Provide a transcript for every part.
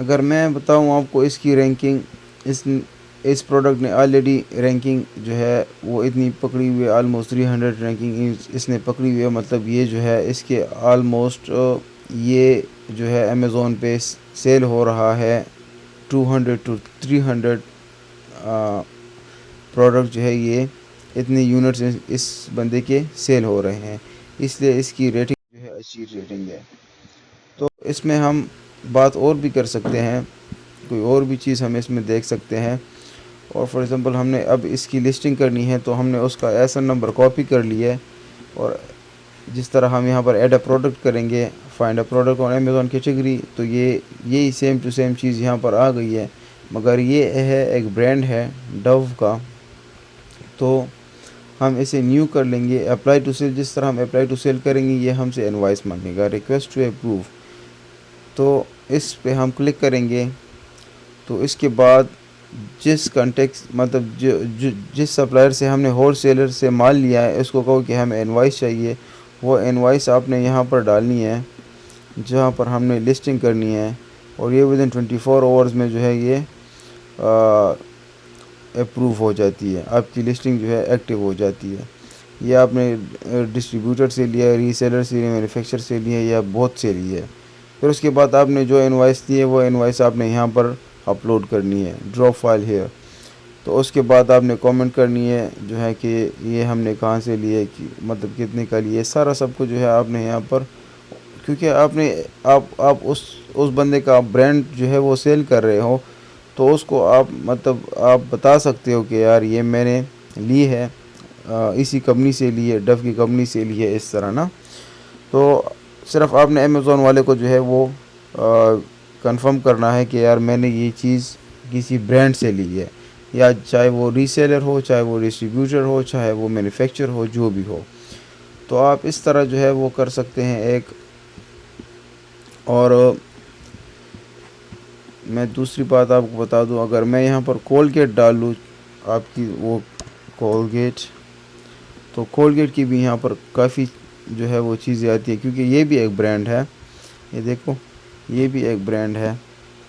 اگر میں بتاؤں آپ کو اس کی رینکنگ، اس پروڈکٹ نے آلریڈی رینکنگ جو ہے وہ اتنی پکڑی ہوئی ہے، آلموسٹ 300 رینکنگ اس نے پکڑی ہوئی ہے. مطلب یہ جو ہے اس کے آلموسٹ یہ جو ہے امیزون پہ سیل ہو رہا ہے 200 to 300 پروڈکٹ جو ہے یہ اتنے یونٹس اس بندے کے سیل ہو رہے ہیں، اس لیے اس کی ریٹنگ جو ہے اچھی ریٹنگ ہے. تو اس میں ہم بات اور بھی کر سکتے ہیں، کوئی اور بھی چیز ہم اس میں دیکھ سکتے ہیں. اور فار ایگزامپل ہم نے اب اس کی لسٹنگ کرنی ہے تو ہم نے اس کا ایسا نمبر کاپی کر لیا ہے، اور جس طرح ہم یہاں پر ایڈ اے پروڈکٹ کریں گے، find a product on Amazon category, تو یہی سیم ٹو سیم چیز یہاں پر آ گئی ہے. مگر یہ ہے ایک برانڈ ہے ڈو کا، تو ہم اسے نیو کر لیں گے. اپلائی ٹو سیل، جس طرح ہم اپلائی ٹو سیل کریں گے یہ ہم سے انوائس مانگے گا، ریکویسٹ ٹو اپروو. تو اس پہ ہم کلک کریں گے. تو اس کے بعد جس کنٹیکس مطلب جس سپلائر سے ہم نے ہول سیلر سے مال لیا ہے اس کو کہو کہ ہمیں انوائس چاہیے، وہ انوائس آپ نے یہاں پر ڈالنی ہے جہاں پر ہم نے لسٹنگ کرنی ہے. اور یہ ودن 24 آورز میں جو ہے یہ اپروو ہو جاتی ہے، آپ کی لسٹنگ جو ہے ایکٹیو ہو جاتی ہے. یہ آپ نے ڈسٹریبیوٹر سے لیا، ری سیلر سے لیا، مینوفیکچر سے لیا، یا بہت سے لی ہے. پھر اس کے بعد آپ نے جو انوائس لی ہے وہ انوائس آپ نے یہاں پر اپلوڈ کرنی ہے، ڈراپ فائل ہیئر. تو اس کے بعد آپ نے کامنٹ کرنی ہے جو ہے کہ یہ ہم نے کہاں سے لیے، مطلب کتنے کا لیے، سارا سب کچھ جو ہے آپ نے یہاں پر، کیونکہ آپ اس بندے کا برانڈ جو ہے وہ سیل کر رہے ہو، تو اس کو آپ بتا سکتے ہو کہ یار یہ میں نے لی ہے، اسی کمپنی سے لی ہے، ڈو کی کمپنی سے لی ہے، اس طرح نا. تو صرف آپ نے امیزون والے کو جو ہے وہ کنفرم کرنا ہے کہ یار میں نے یہ چیز کسی برانڈ سے لی ہے، یا چاہے وہ ری سیلر ہو، چاہے وہ ڈسٹریبیوٹر ہو، چاہے وہ مینوفیکچر ہو، جو بھی ہو. تو آپ اس طرح جو ہے وہ کر سکتے ہیں ایک. اور میں دوسری بات آپ کو بتا دوں، اگر میں یہاں پر کولگیٹ ڈال لوں آپ کی، وہ کولگیٹ، تو کولگیٹ کی بھی یہاں پر کافی جو ہے وہ چیزیں آتی ہیں، کیونکہ یہ بھی ایک برانڈ ہے. یہ دیکھو یہ بھی ایک برانڈ ہے،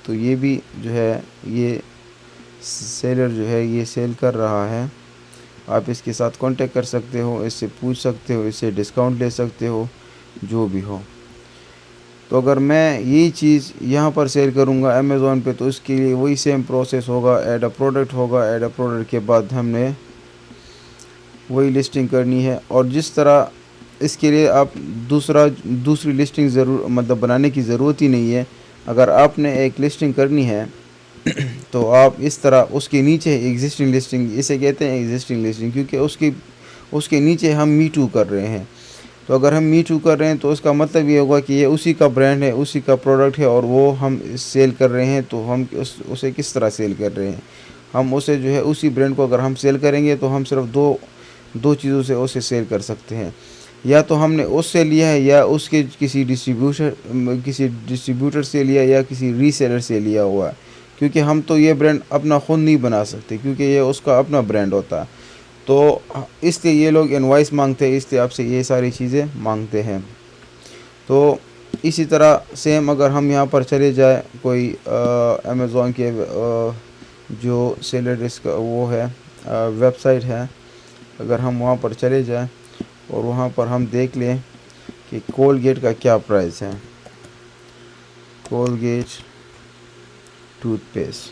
تو یہ بھی جو ہے یہ سیلر جو ہے یہ سیل کر رہا ہے. آپ اس کے ساتھ کانٹیکٹ کر سکتے ہو، اس سے پوچھ سکتے ہو، اس سے ڈسکاؤنٹ لے سکتے ہو، جو بھی ہو. تو اگر میں یہی چیز یہاں پر سیل کروں گا امیزون پہ، تو اس کے لیے وہی سیم پروسیس ہوگا، ایڈ اے پروڈکٹ ہوگا، ایڈ اے پروڈکٹ کے بعد ہم نے وہی لسٹنگ کرنی ہے. اور جس طرح اس کے لیے آپ دوسری لسٹنگ مطلب بنانے کی ضرورت ہی نہیں ہے. اگر آپ نے ایک لسٹنگ کرنی ہے تو آپ اس طرح اس کے نیچے ایگزسٹنگ لسٹنگ، اسے کہتے ہیں ایگزسٹنگ لسٹنگ، کیونکہ اس کے نیچے ہم می ٹو کر رہے ہیں. تو اگر ہم می ٹو کر رہے ہیں تو اس کا مطلب یہ ہوگا کہ یہ اسی کا برانڈ ہے، اسی کا پروڈکٹ ہے، اور وہ ہم سیل کر رہے ہیں. تو ہم اسے کس طرح سیل کر رہے ہیں، ہم اسے جو ہے اسی برانڈ کو اگر ہم سیل کریں گے تو ہم صرف دو چیزوں سے اسے سیل کر سکتے ہیں. یا تو ہم نے اس سے لیا ہے، یا اس کے کسی ڈسٹریبیوٹر سے لیا، یا کسی ری سیلر سے لیا ہوا ہے. کیونکہ ہم تو یہ برانڈ اپنا خود نہیں بنا سکتے، کیونکہ یہ اس کا اپنا برانڈ ہوتا ہے. تو اس لیے یہ لوگ انوائس مانگتے ہیں، اس لیے آپ سے یہ ساری چیزیں مانگتے ہیں. تو اسی طرح سیم اگر ہم یہاں پر چلے جائیں، کوئی امیزون کے جو سیلر اس کا وہ ہے ویب سائٹ ہے، اگر ہم وہاں پر چلے جائیں اور وہاں پر ہم دیکھ لیں کہ کولگیٹ کا کیا پرائس ہے. کولگیٹ ٹوتھ پیسٹ،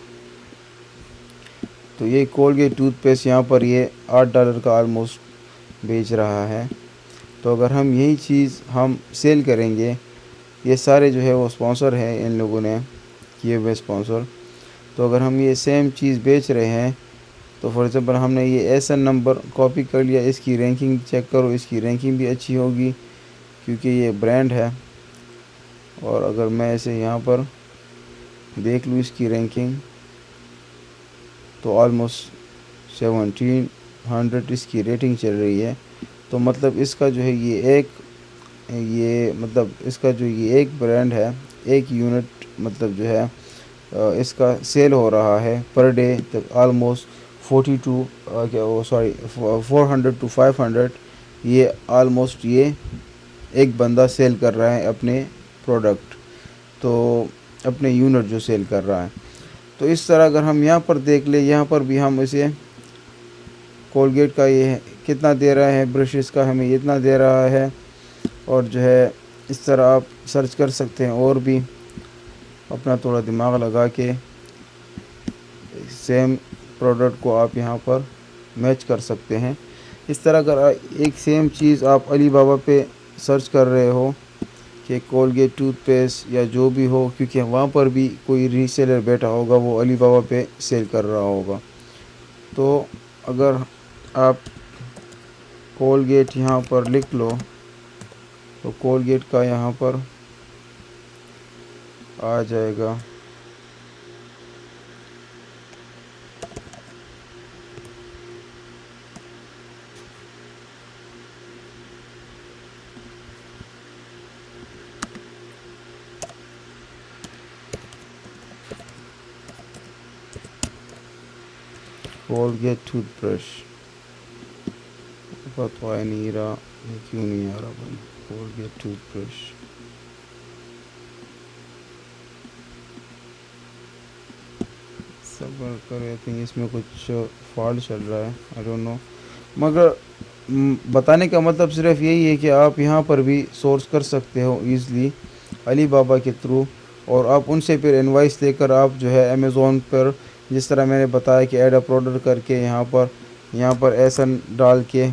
تو یہ کولگیٹ ٹوتھ پیسٹ یہاں پر یہ $8 کا آلموسٹ بیچ رہا ہے. تو اگر ہم یہی چیز ہم سیل کریں گے، یہ سارے جو ہے وہ اسپانسر ہیں، ان لوگوں نے کیے ہوئے اسپانسر. تو اگر ہم یہ سیم چیز بیچ رہے ہیں، تو فار ایگزامپل ہم نے یہ ایسا نمبر کاپی کر لیا، اس کی رینکنگ چیک کرو، اس کی رینکنگ بھی اچھی ہوگی کیونکہ یہ برانڈ ہے. اور اگر میں اسے یہاں پر دیکھ لوں اس کی رینکنگ، تو آلموسٹ 1700 اس کی ریٹنگ چل رہی ہے. تو مطلب اس کا جو ہے مطلب اس کا جو یہ ایک برانڈ ہے، ایک یونٹ مطلب جو ہے اس کا سیل ہو رہا ہے پر ڈے آلموسٹ 400 to 500. یہ آلموسٹ یہ ایک بندہ سیل کر رہا ہے اپنے پروڈکٹ. تو اپنے یونٹ جو سیل کر رہا ہے. تو اس طرح اگر ہم یہاں پر دیکھ لیں، یہاں پر بھی ہم اسے کولگیٹ کا یہ کتنا دے رہا ہے، برشز کا ہمیں اتنا دے رہا ہے. اور جو ہے اس طرح آپ سرچ کر سکتے ہیں اور بھی اپنا تھوڑا دماغ لگا کے سیم پروڈکٹ کو آپ یہاں پر میچ کر سکتے ہیں. اس طرح اگر ایک سیم چیز آپ علی بابا پہ سرچ کر رہے ہو کہ کولگیٹ ٹوتھ پیسٹ یا جو بھی ہو، کیونکہ وہاں پر بھی کوئی ری سیلر بیٹھا ہوگا، وہ علی بابا پہ سیل کر رہا ہوگا. تو اگر آپ کولگیٹ یہاں پر لکھ لو تو کولگیٹ کا یہاں پر آ جائے گا. کولگیٹ ٹوتھ برش پتہ نہیں رہا کیوں نہیں آ رہا بھائی. کولگیٹ ٹوتھ برش صبر کرے تھے، اس میں کچھ فالٹ چل رہا ہے، آئی ڈونٹ نو. مگر بتانے کا مطلب صرف یہی ہے کہ آپ یہاں پر بھی سورس کر سکتے ہو ایزلی علی بابا کے تھرو، اور آپ ان سے پھر انوائس لے کر آپ جو ہے امیزون پر، جس طرح میں نے بتایا کہ ایڈ اپلوڈر کر کے یہاں پر ایسن ڈال کے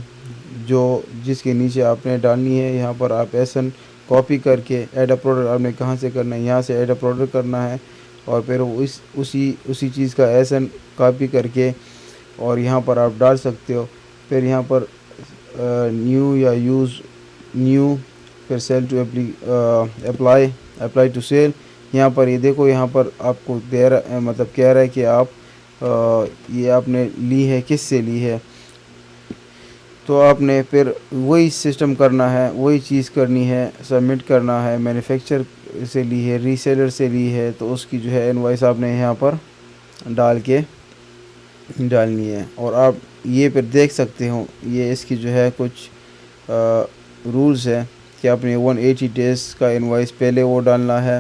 جو جس کے نیچے آپ نے ڈالنی ہے، یہاں پر آپ ایسن کاپی کر کے ایڈ اپلوڈر آپ نے کہاں سے کرنا ہے، یہاں سے ایڈ اپلوڈر کرنا ہے. اور پھر اسی چیز کا ایسن کاپی کر کے اور یہاں پر آپ ڈال سکتے ہو. پھر یہاں پر نیو یا یوز نیو، پھر sell to apply to sell. یہاں پر یہ دیکھو، یہاں پر آپ کو دے رہا مطلب کہہ رہا ہے کہ آپ یہ آپ نے لی ہے، کس سے لی ہے. تو آپ نے پھر وہی سسٹم کرنا ہے، وہی چیز کرنی ہے، سبمٹ کرنا ہے. مینوفیکچر سے لی ہے، ری سیلر سے لی ہے، تو اس کی جو ہے انوائس آپ نے یہاں پر ڈال کے ڈالنی ہے. اور آپ یہ پھر دیکھ سکتے ہو، یہ اس کی جو ہے کچھ رولز ہے کہ آپ نے 180 ڈیز کا انوائس پہلے وہ ڈالنا ہے،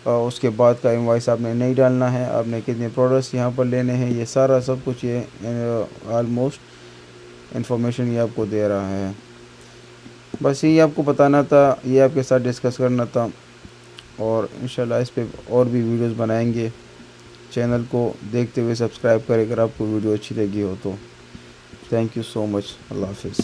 اور اس کے بعد کا انوائس آپ نے نہیں ڈالنا ہے. آپ نے کتنے پروڈکٹس یہاں پر لینے ہیں، یہ سارا سب کچھ یہ آلموسٹ انفارمیشن یہ آپ کو دے رہا ہے. بس یہی آپ کو بتانا تھا، یہ آپ کے ساتھ ڈسکس کرنا تھا. اور انشاءاللہ اس پہ اور بھی ویڈیوز بنائیں گے. چینل کو دیکھتے ہوئے سبسکرائب کریں اگر آپ کو ویڈیو اچھی لگی ہو تو. تھینک یو سو مچ. اللہ حافظ.